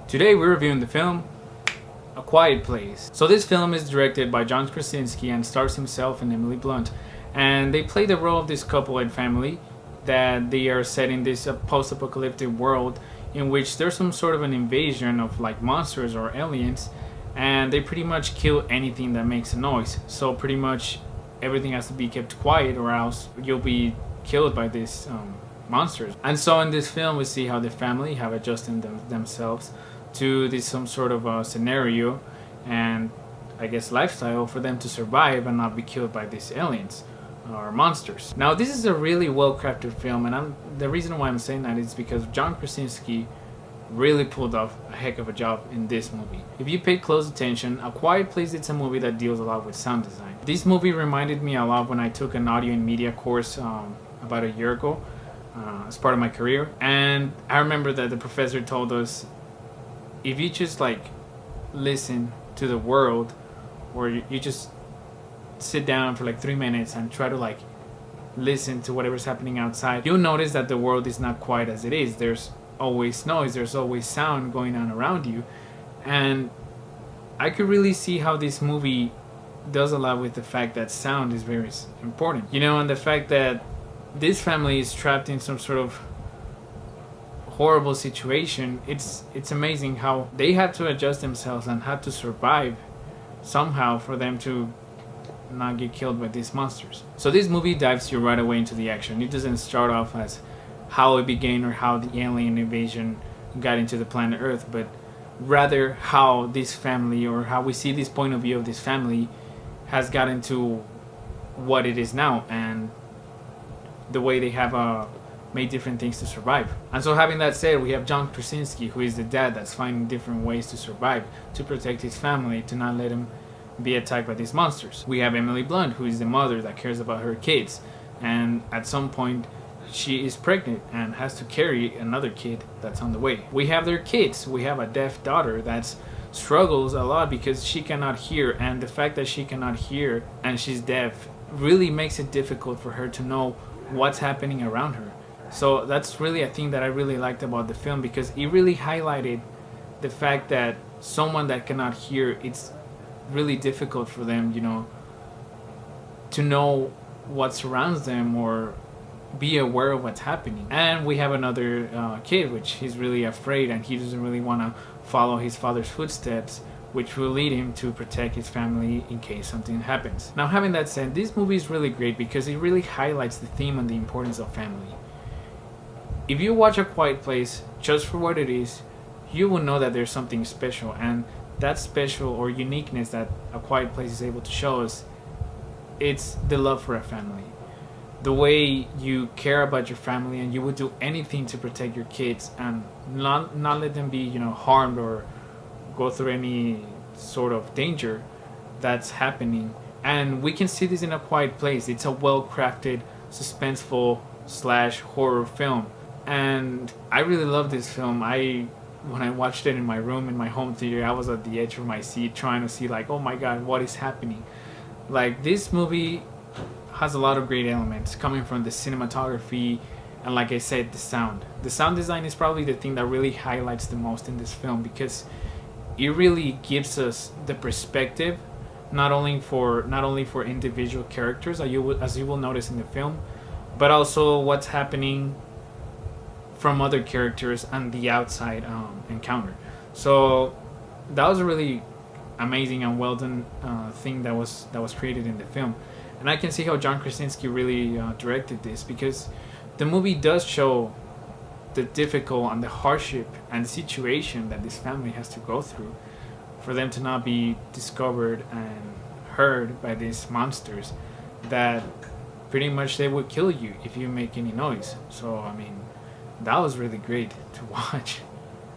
Today we're reviewing the film A Quiet Place. So this film is directed by John Krasinski and stars himself and Emily Blunt. And they play the role of this couple and family that they are set in this post-apocalyptic world in which there's some sort of an invasion of like monsters or aliens, and they pretty much kill anything that makes a noise. So pretty much everything has to be kept quiet or else you'll be killed by these monsters. And so in this film we see how the family have adjusted themselves to this some sort of scenario and I guess lifestyle for them to survive and not be killed by these aliens or monsters. Now this is a really well crafted film, and the reason why I'm saying that is because John Krasinski really pulled off a heck of a job in this movie. If you paid close attention, A Quiet Place, it's a movie that deals a lot with sound design. This movie reminded me a lot when I took an audio and media course about a year ago as part of my career, and I remember that the professor told us if you just like listen to the world, or you just sit down for like 3 minutes and try to like listen to whatever's happening outside, you'll notice that the world is not quiet as it is. There's always noise, there's always sound going on around you. And I could really see how this movie does a lot with the fact that sound is very important, you know, and the fact that this family is trapped in some sort of horrible situation. It's amazing how they had to adjust themselves and had to survive somehow for them to not get killed by these monsters. So this movie dives you right away into the action. It doesn't start off as how it began or how the alien invasion got into the planet Earth, but rather how this family, or how we see this point of view of this family, has gotten to what it is now and the way they have made different things to survive. And so having that said, we have John Krasinski, who is the dad that's finding different ways to survive, to protect his family, to not let him be attacked by these monsters. We have Emily Blunt, who is the mother that cares about her kids, and at some point she is pregnant and has to carry another kid that's on the way. We have their kids. We have a deaf daughter that struggles a lot because she cannot hear, and the fact that she cannot hear and she's deaf really makes it difficult for her to know what's happening around her. So that's really a thing that I really liked about the film, because it really highlighted the fact that someone that cannot hear, it's really difficult for them, you know, to know what surrounds them or be aware of what's happening. And we have another kid, which he's really afraid and he doesn't really want to follow his father's footsteps, which will lead him to protect his family in case something happens. Now having that said, this movie is really great because it really highlights the theme and the importance of family. If you watch A Quiet Place just for what it is, you will know that there's something special, and that special or uniqueness that A Quiet Place is able to show us, it's the love for a family. The way you care about your family and you would do anything to protect your kids and not let them be, you know, harmed or go through any sort of danger that's happening. And we can see this in A Quiet Place. It's a well-crafted, suspenseful / horror film. And I really love this film. When I watched it in my room, in my home theater, I was at the edge of my seat trying to see like, oh my god, what is happening? Like, this movie has a lot of great elements coming from the cinematography and, like I said, the sound. The sound design is probably the thing that really highlights the most in this film, because it really gives us the perspective not only for individual characters, as you will notice in the film, but also what's happening from other characters and the outside encounter. So that was a really amazing and well done thing that was created in the film. And I can see how John Krasinski really directed this, because the movie does show the difficult and the hardship and the situation that this family has to go through for them to not be discovered and heard by these monsters that pretty much they would kill you if you make any noise. So I mean, that was really great to watch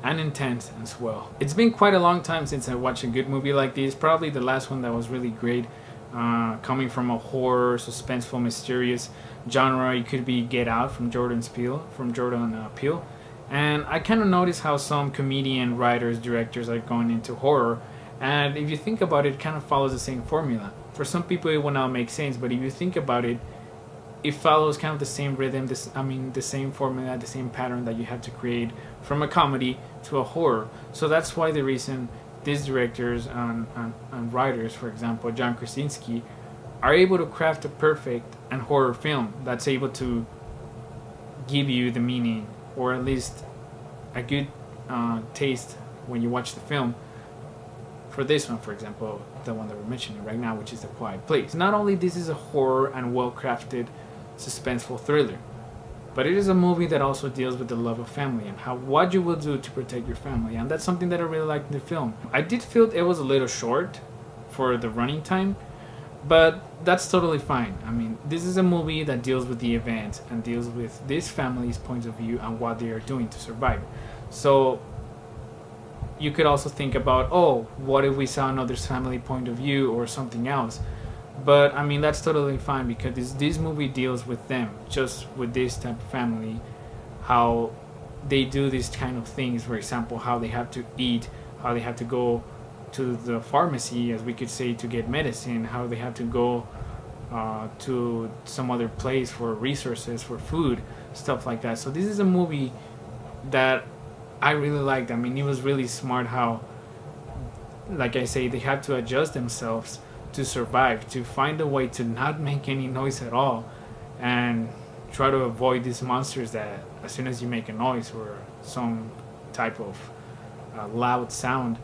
and intense as well. It's been quite a long time since I watched a good movie like this. Probably the last one that was really great, coming from a horror, suspenseful, mysterious genre, it could be Get Out from Jordan Peele. And I kind of noticed how some comedian writers, directors are going into horror, and if you think about it, it kind of follows the same formula. For some people it will not make sense, but if you think about it, it follows kind of the same rhythm, the same formula, the same pattern that you have to create from a comedy to a horror. So that's why the reason these directors and writers, for example, John Krasinski, are able to craft a perfect and horror film that's able to give you the meaning, or at least a good taste when you watch the film. For this one, for example, the one that we're mentioning right now, which is The Quiet Place. Not only this is a horror and well-crafted, suspenseful thriller, but it is a movie that also deals with the love of family and what you will do to protect your family, and that's something that I really liked in the film. I did feel it was a little short for the running time, but that's totally fine. I mean, this is a movie that deals with the event and deals with this family's point of view and what they are doing to survive. So you could also think about, oh, what if we saw another family point of view or something else? But I mean, that's totally fine, because this movie deals with them, just with this type of family, how they do these kind of things. For example, how they have to eat, how they have to go to the pharmacy, as we could say, to get medicine, how they have to go to some other place for resources, for food, stuff like that. So this is a movie that I really liked. I mean, it was really smart how, like I say, they had to adjust themselves to survive, to find a way to not make any noise at all, and try to avoid these monsters that as soon as you make a noise or some type of loud sound,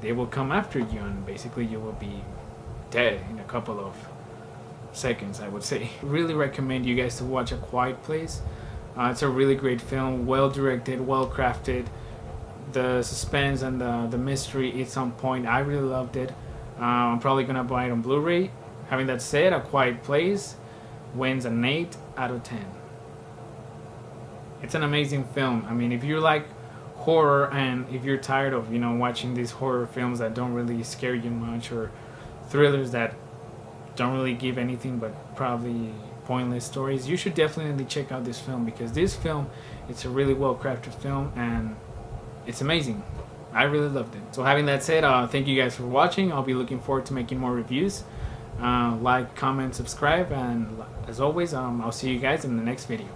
they will come after you, and basically you will be dead in a couple of seconds, I would say. Really recommend you guys to watch A Quiet Place. It's a really great film, well directed, well crafted. The suspense and the mystery, it's on point. I really loved it. I'm probably gonna buy it on Blu-ray. Having that said, A Quiet Place wins an 8 out of 10. It's an amazing film. I mean, if you like horror and if you're tired of watching these horror films that don't really scare you much, or thrillers that don't really give anything but probably pointless stories, you should definitely check out this film, because this film, it's a really well crafted film and it's amazing. I really loved it. So having that said, thank you guys for watching. I'll be looking forward to making more reviews. Like, comment, subscribe, and as always, I'll see you guys in the next video.